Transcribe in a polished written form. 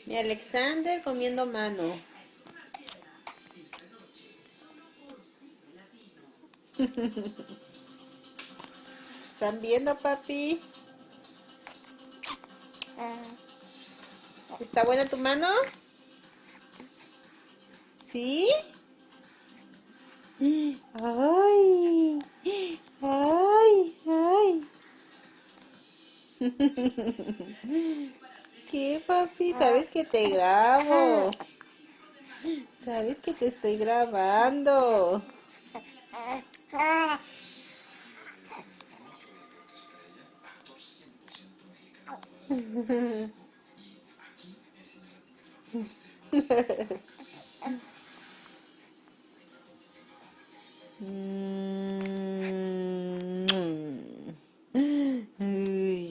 Mi Alexander comiendo mano. ¿Están viendo, papi? ¿Está buena tu mano? ¿Sí? Ay, ay, ay. ¿Qué, papi? ¿Sabes que te grabo? ¿Sabes que te estoy grabando? Mm. Uy.